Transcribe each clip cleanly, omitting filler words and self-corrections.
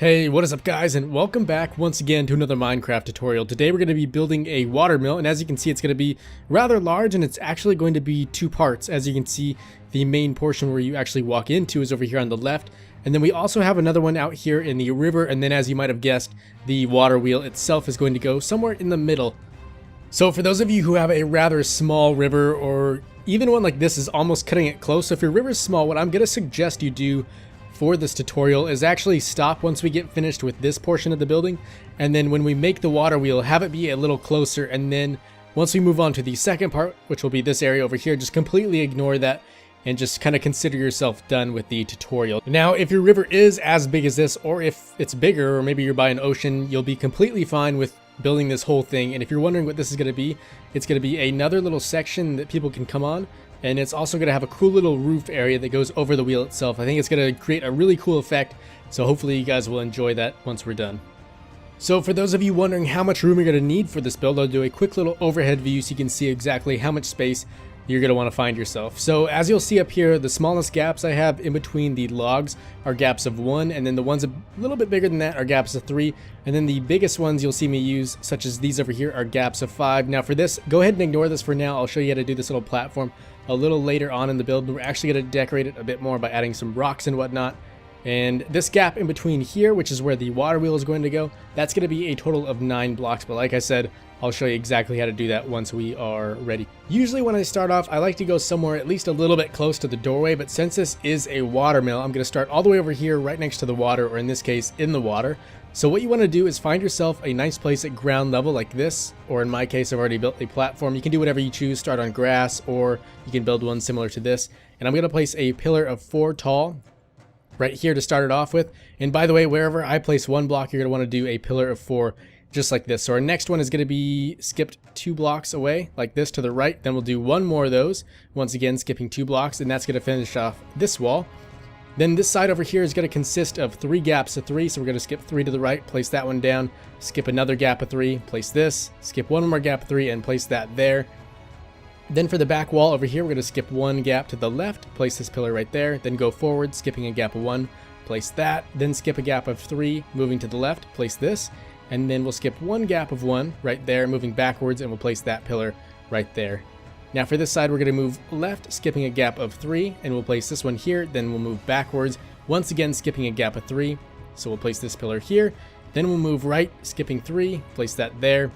Hey, what is up guys, and welcome back once again to another Minecraft tutorial. Today we're going to be building a watermill, and as you can see it's going to be rather large, and it's actually going to be two parts. As you can see, the main portion where you actually walk into is over here on the left, and then we also have another one out here in the river, and then as you might have guessed, the water wheel itself is going to go somewhere in the middle. So for those of you who have a rather small river, or even one like this is almost cutting it close, so if your river is small, what I'm going to suggest you do for this tutorial is actually stop once we get finished with this portion of the building, and then when we make the water wheel, have it be a little closer, and then once we move on to the second part, which will be this area over here, just completely ignore that and just kind of consider yourself done with the tutorial. Now, if your river is as big as this, or if it's bigger, or maybe you're by an ocean, you'll be completely fine with building this whole thing. And if you're wondering what this is going to be, it's going to be another little section that people can come on. And it's also going to have a cool little roof area that goes over the wheel itself. I think it's going to create a really cool effect, so hopefully you guys will enjoy that once we're done. So for those of you wondering how much room you're going to need for this build, I'll do a quick little overhead view so you can see exactly how much space you're going to want to find yourself. So as you'll see up here, the smallest gaps I have in between the logs are gaps of 1, and then the ones a little bit bigger than that are gaps of 3, and then the biggest ones you'll see me use, such as these over here, are gaps of 5. Now for this, go ahead and ignore this for now. I'll show you how to do this little platform a little later on in the build. We're actually going to decorate it a bit more by adding some rocks and whatnot. And this gap in between here, which is where the water wheel is going to go, that's going to be a total of 9 blocks. But like I said, I'll show you exactly how to do that once we are ready. Usually when I start off, I like to go somewhere at least a little bit close to the doorway, but since this is a watermill, I'm going to start all the way over here right next to the water, or in this case, in the water. So what you want to do is find yourself a nice place at ground level like this, or in my case, I've already built a platform. You can do whatever you choose, start on grass, or you can build one similar to this. And I'm going to place a pillar of 4 tall right here to start it off with. And by the way, wherever I place one block, you're going to want to do a pillar of 4 just like this. So our next one is going to be skipped 2 blocks away like this to the right. Then we'll do one more of those, once again skipping 2 blocks, and that's going to finish off this wall. Then this side over here is going to consist of 3 gaps of 3, so we're going to skip 3 to the right, place that one down, skip another gap of 3, place this, skip one more gap of 3, and place that there. Then for the back wall over here, we're going to skip 1 gap to the left, place this pillar right there, then go forward, skipping a gap of 1, place that, then skip a gap of 3, moving to the left, place this, and then we'll skip 1 gap of 1 right there, moving backwards, and we'll place that pillar right there. Now for this side, we're going to move left, skipping a gap of 3, and we'll place this one here, then we'll move backwards, once again skipping a gap of 3, so we'll place this pillar here, then we'll move right, skipping 3, place that there,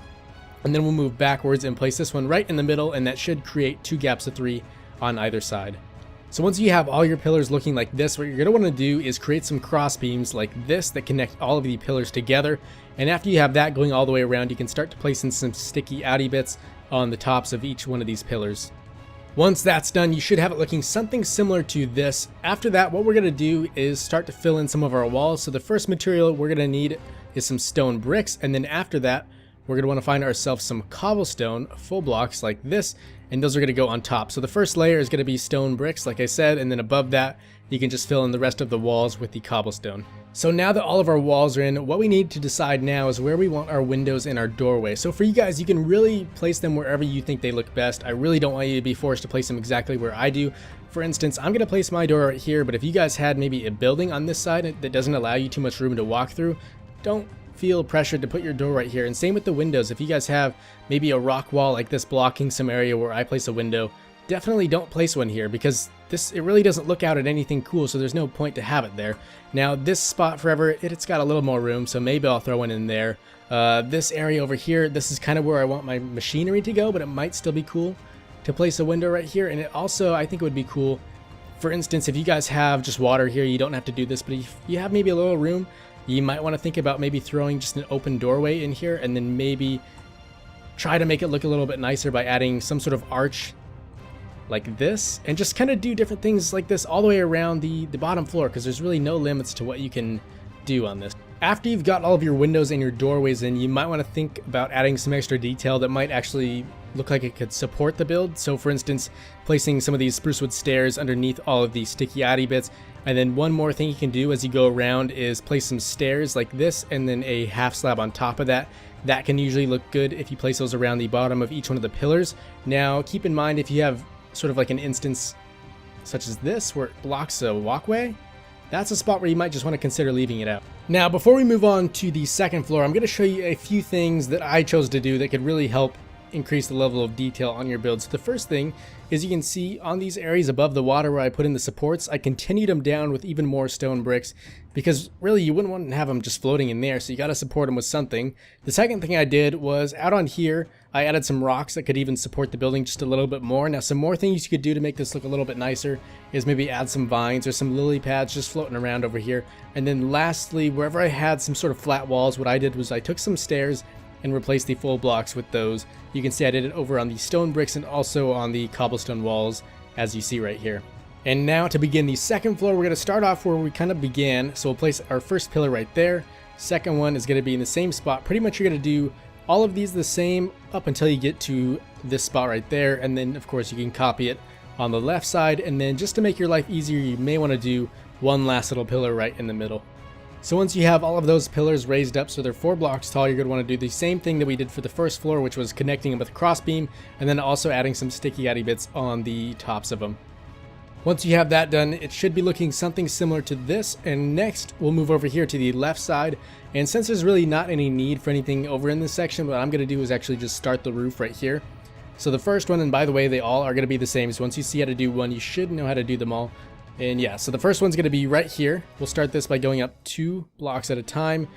and then we'll move backwards and place this one right in the middle, and that should create 2 gaps of 3 on either side. So once you have all your pillars looking like this, what you're going to want to do is create some cross beams like this that connect all of the pillars together, and after you have that going all the way around, you can start to place in some sticky outy bits on the tops of each one of these pillars. Once that's done, you should have it looking something similar to this. After that, what we're going to do is start to fill in some of our walls. So the first material we're going to need is some stone bricks, and then after that, we're going to want to find ourselves some cobblestone full blocks like this, and those are going to go on top. So the first layer is going to be stone bricks, like I said, and then above that, you can just fill in the rest of the walls with the cobblestone. So now that all of our walls are in, what we need to decide now is where we want our windows and our doorway. So for you guys, you can really place them wherever you think they look best. I really don't want you to be forced to place them exactly where I do. For instance, I'm going to place my door right here, but if you guys had maybe a building on this side that doesn't allow you too much room to walk through, don't feel pressured to put your door right here. And same with the windows. If you guys have maybe a rock wall like this blocking some area where I place a window, definitely don't place one here, because it really doesn't look out at anything cool, so there's no point to have it there. Now this spot forever, it's got a little more room, so maybe I'll throw one in there. This area over here, this is kind of where I want my machinery to go, but it might still be cool to place a window right here. And it also, I think it would be cool, for instance, if you guys have just water here, you don't have to do this, but if you have maybe a little room, you might want to think about maybe throwing just an open doorway in here, and then maybe try to make it look a little bit nicer by adding some sort of arch like this, and just kind of do different things like this all the way around the bottom floor, because there's really no limits to what you can do on this. After you've got all of your windows and your doorways in, you might want to think about adding some extra detail that might actually look like it could support the build. So for instance, placing some of these spruce wood stairs underneath all of the sticky outy bits. And then one more thing you can do as you go around is place some stairs like this, and then a half slab on top of that. That can usually look good if you place those around the bottom of each one of the pillars. Now keep in mind, if you have sort of like an instance such as this where it blocks a walkway, that's a spot where you might just want to consider leaving it out. Now, before we move on to the second floor, I'm going to show you a few things that I chose to do that could really help increase the level of detail on your build. So the first thing is you can see on these areas above the water where I put in the supports, I continued them down with even more stone bricks because really you wouldn't want to have them just floating in there, so you got to support them with something. The second thing I did was out on here, I added some rocks that could even support the building just a little bit more. Now some more things you could do to make this look a little bit nicer is maybe add some vines or some lily pads just floating around over here. And then lastly, wherever I had some sort of flat walls, what I did was I took some stairs and replace the full blocks with those. You can see I did it over on the stone bricks and also on the cobblestone walls, as you see right here. And now to begin the second floor, we're going to start off where we kind of began. So we'll place our first pillar right there. Second one is going to be in the same spot. Pretty much you're going to do all of these the same up until you get to this spot right there. And then of course you can copy it on the left side. And then just to make your life easier, you may want to do one last little pillar right in the middle. So once you have all of those pillars raised up so they're 4 blocks tall, you're going to want to do the same thing that we did for the first floor, which was connecting them with a crossbeam and then also adding some sticky addy bits on the tops of them. Once you have that done, it should be looking something similar to this. And next we'll move over here to the left side. And since there's really not any need for anything over in this section, what I'm going to do is actually just start the roof right here. So the first one, and by the way, they all are going to be the same. So once you see how to do one, you should know how to do them all. And yeah, so the first one's going to be right here. We'll start this by going up 2 blocks at a time,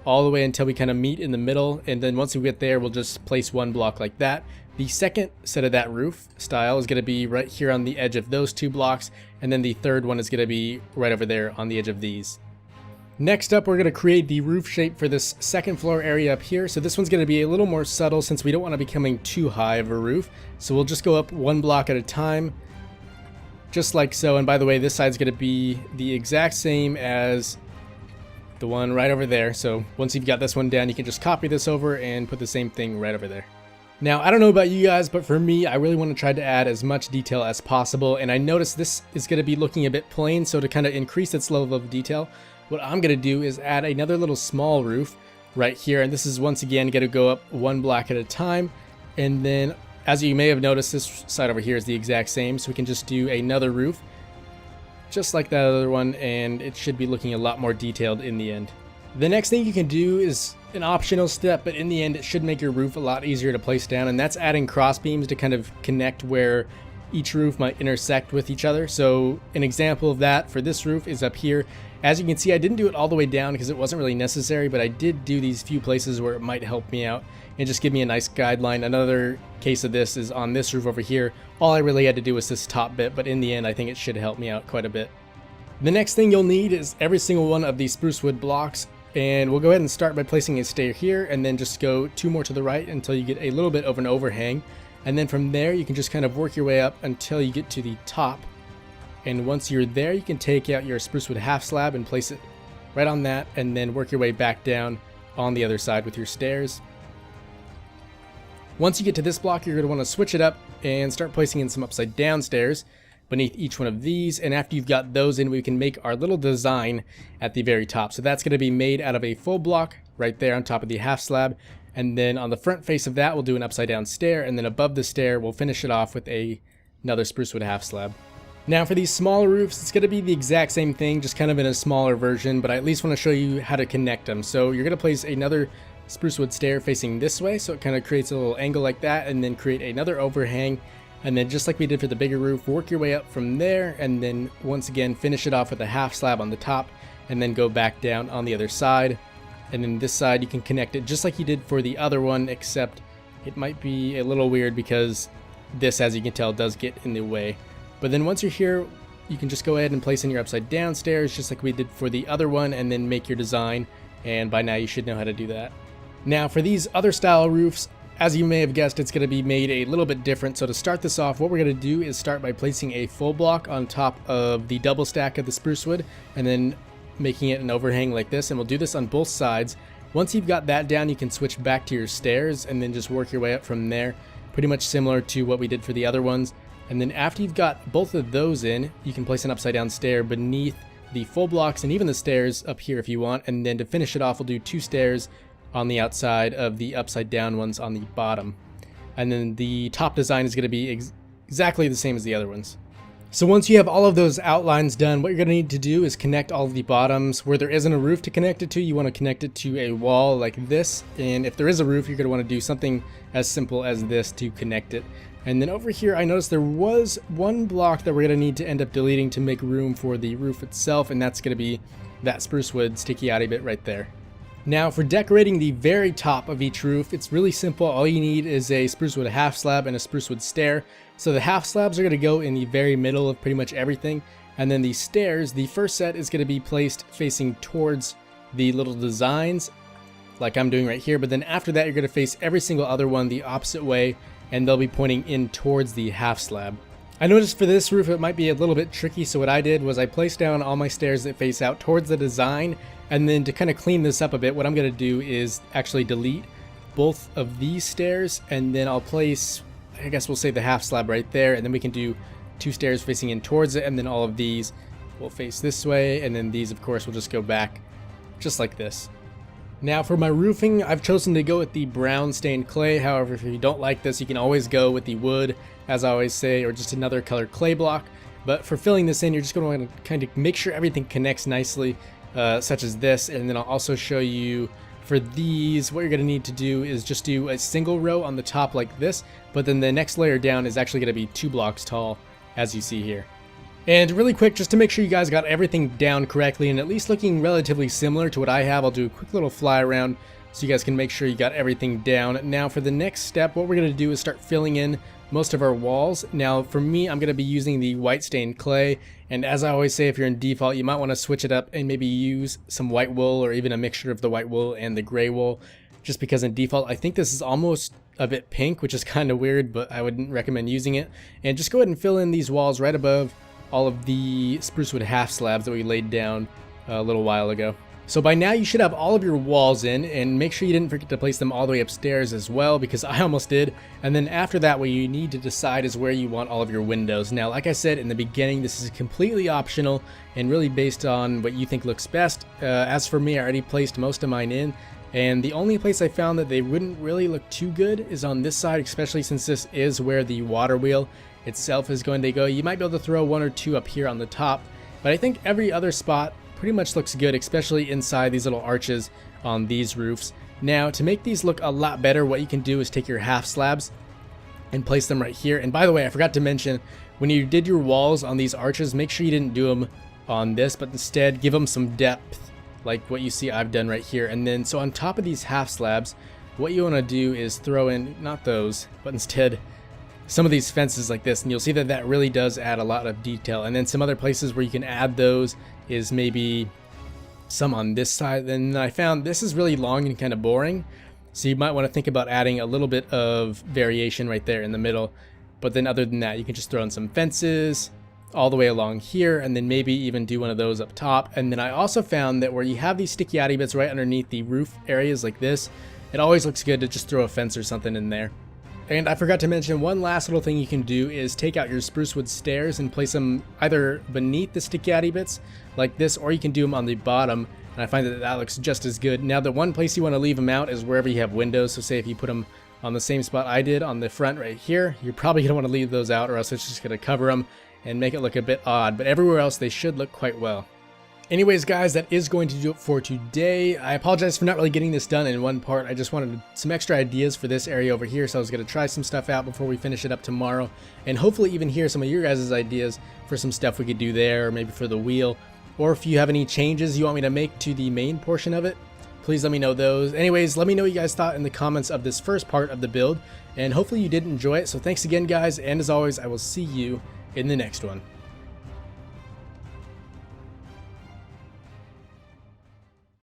all the way until we kind of meet in the middle. And then once we get there, we'll just place 1 block like that. The second set of that roof style is going to be right here on the edge of those 2 blocks. And then the third one is going to be right over there on the edge of these. Next up, we're going to create the roof shape for this second floor area up here. So this one's going to be a little more subtle since we don't want to be coming too high of a roof. So we'll just go up 1 block at a time, just like so. And by the way, this side's going to be the exact same as the one right over there. So once you've got this one down, you can just copy this over and put the same thing right over there. Now, I don't know about you guys, but for me, I really want to try to add as much detail as possible. And I noticed this is going to be looking a bit plain. So to kind of increase its level of detail, what I'm going to do is add another little small roof right here. And this is once again going to go up 1 block at a time. And then as you may have noticed, this side over here is the exact same. So we can just do another roof just like that other one. And it should be looking a lot more detailed in the end. The next thing you can do is an optional step, but in the end it should make your roof a lot easier to place down, and that's adding cross beams to kind of connect where each roof might intersect with each other. So an example of that for this roof is up here. As you can see, I didn't do it all the way down because it wasn't really necessary, but I did do these few places where it might help me out and just give me a nice guideline. Another case of this is on this roof over here. All I really had to do was this top bit, but in the end I think it should help me out quite a bit. The next thing you'll need is every single one of these spruce wood blocks. And we'll go ahead and start by placing a stair here and then just go 2 more to the right until you get a little bit of an overhang. And then from there you can just kind of work your way up until you get to the top. And once you're there, you can take out your spruce wood half slab and place it right on that, and then work your way back down on the other side with your stairs. Once you get to this block, you're going to want to switch it up and start placing in some upside down stairs beneath each one of these. And after you've got those in, we can make our little design at the very top. So that's going to be made out of a full block right there on top of the half slab. And then on the front face of that, we'll do an upside down stair. And then above the stair, we'll finish it off with another spruce wood half slab. Now for these smaller roofs, it's going to be the exact same thing, just kind of in a smaller version, but I at least want to show you how to connect them. So you're going to place another spruce wood stair facing this way, so it kind of creates a little angle like that, and then create another overhang. And then just like we did for the bigger roof, work your way up from there, and then once again finish it off with a half slab on the top, and then go back down on the other side. And then this side you can connect it just like you did for the other one, except it might be a little weird because this, as you can tell, does get in the way. But then once you're here, you can just go ahead and place in your upside down stairs just like we did for the other one, and then make your design. And by now you should know how to do that. Now for these other style roofs, as you may have guessed, it's going to be made a little bit different. So to start this off, what we're going to do is start by placing a full block on top of the double stack of the spruce wood, and then making it an overhang like this. And we'll do this on both sides. Once you've got that down, you can switch back to your stairs and then just work your way up from there. Pretty much similar to what we did for the other ones. And then after you've got both of those in, you can place an upside down stair beneath the full blocks and even the stairs up here if you want. And then to finish it off, we'll do 2 stairs on the outside of the upside down ones on the bottom. And then the top design is going to be exactly the same as the other ones. So once you have all of those outlines done, what you're going to need to do is connect all of the bottoms. Where there isn't a roof to connect it to, you want to connect it to a wall like this. And if there is a roof, you're going to want to do something as simple as this to connect it. And then over here, I noticed there was one block that we're going to need to end up deleting to make room for the roof itself. And that's going to be that spruce wood sticky outy bit right there. Now for decorating the very top of each roof, it's really simple. All you need is a spruce wood half slab and a spruce wood stair. So the half slabs are going to go in the very middle of pretty much everything. And then the stairs, the first set is going to be placed facing towards the little designs like I'm doing right here. But then after that, you're going to face every single other one the opposite way, and they'll be pointing in towards the half slab. I noticed for this roof it might be a little bit tricky, so what I did was I placed down all my stairs that face out towards the design, and then to kind of clean this up a bit, what I'm going to do is actually delete both of these stairs, and then I'll place, I guess we'll say the half slab right there, and then we can do 2 stairs facing in towards it, and then all of these will face this way, and then these of course will just go back just like this. Now for my roofing, I've chosen to go with the brown stained clay. However, if you don't like this, you can always go with the wood, as I always say, or just another colored clay block. But for filling this in, you're just going to want to kind of make sure everything connects nicely, such as this. And then I'll also show you for these, what you're going to need to do is just do a single row on the top like this, but then the next layer down is actually going to be 2 blocks tall, as you see here. And really quick, just to make sure you guys got everything down correctly and at least looking relatively similar to what I have, I'll do a quick little fly around so you guys can make sure you got everything down. Now for the next step, what we're going to do is start filling in most of our walls. Now for me, I'm going to be using the white stained clay, and as I always say, if you're in default, you might want to switch it up and maybe use some white wool or even a mixture of the white wool and the gray wool, just because in default I think this is almost a bit pink, which is kind of weird, but I wouldn't recommend using it. And just go ahead and fill in these walls right above all of the spruce wood half slabs that we laid down a little while ago. So by now you should have all of your walls in, and make sure you didn't forget to place them all the way upstairs as well, because I almost did. And then after that, what you need to decide is where you want all of your windows. Now like I said in the beginning, this is completely optional and really based on what you think looks best. As for me, I already placed most of mine in, and the only place I found that they wouldn't really look too good is on this side, especially since this is where the water wheel itself is going to go. You might be able to throw 1 or 2 up here on the top, but I think every other spot pretty much looks good, especially inside these little arches on these roofs. Now to make these look a lot better, what you can do is take your half slabs and place them right here. And by the way, I forgot to mention, when you did your walls on these arches, make sure you didn't do them on this, but instead give them some depth like what you see I've done right here. And then so on top of these half slabs, what you want to do is throw in, not those, but instead some of these fences like this, and you'll see that that really does add a lot of detail. And then some other places where you can add those is maybe some on this side. Then I found this is really long and kind of boring, so you might want to think about adding a little bit of variation right there in the middle. But then other than that, you can just throw in some fences all the way along here, and then maybe even do one of those up top. And then I also found that where you have these sticky outy bits right underneath the roof areas like this, it always looks good to just throw a fence or something in there. And I forgot to mention, one last little thing you can do is take out your spruce wood stairs and place them either beneath the sticky outy bits like this, or you can do them on the bottom, and I find that that looks just as good. Now the one place you want to leave them out is wherever you have windows. So say if you put them on the same spot I did on the front right here, you're probably going to want to leave those out, or else it's just going to cover them and make it look a bit odd. But everywhere else they should look quite well. Anyways guys, that is going to do it for today. I apologize for not really getting this done in one part. I just wanted some extra ideas for this area over here, so I was going to try some stuff out before we finish it up tomorrow, and hopefully even hear some of your guys' ideas for some stuff we could do there, or maybe for the wheel, or if you have any changes you want me to make to the main portion of it, please let me know those. Anyways, let me know what you guys thought in the comments of this first part of the build, and hopefully you did enjoy it. So thanks again guys, and as always, I will see you in the next one.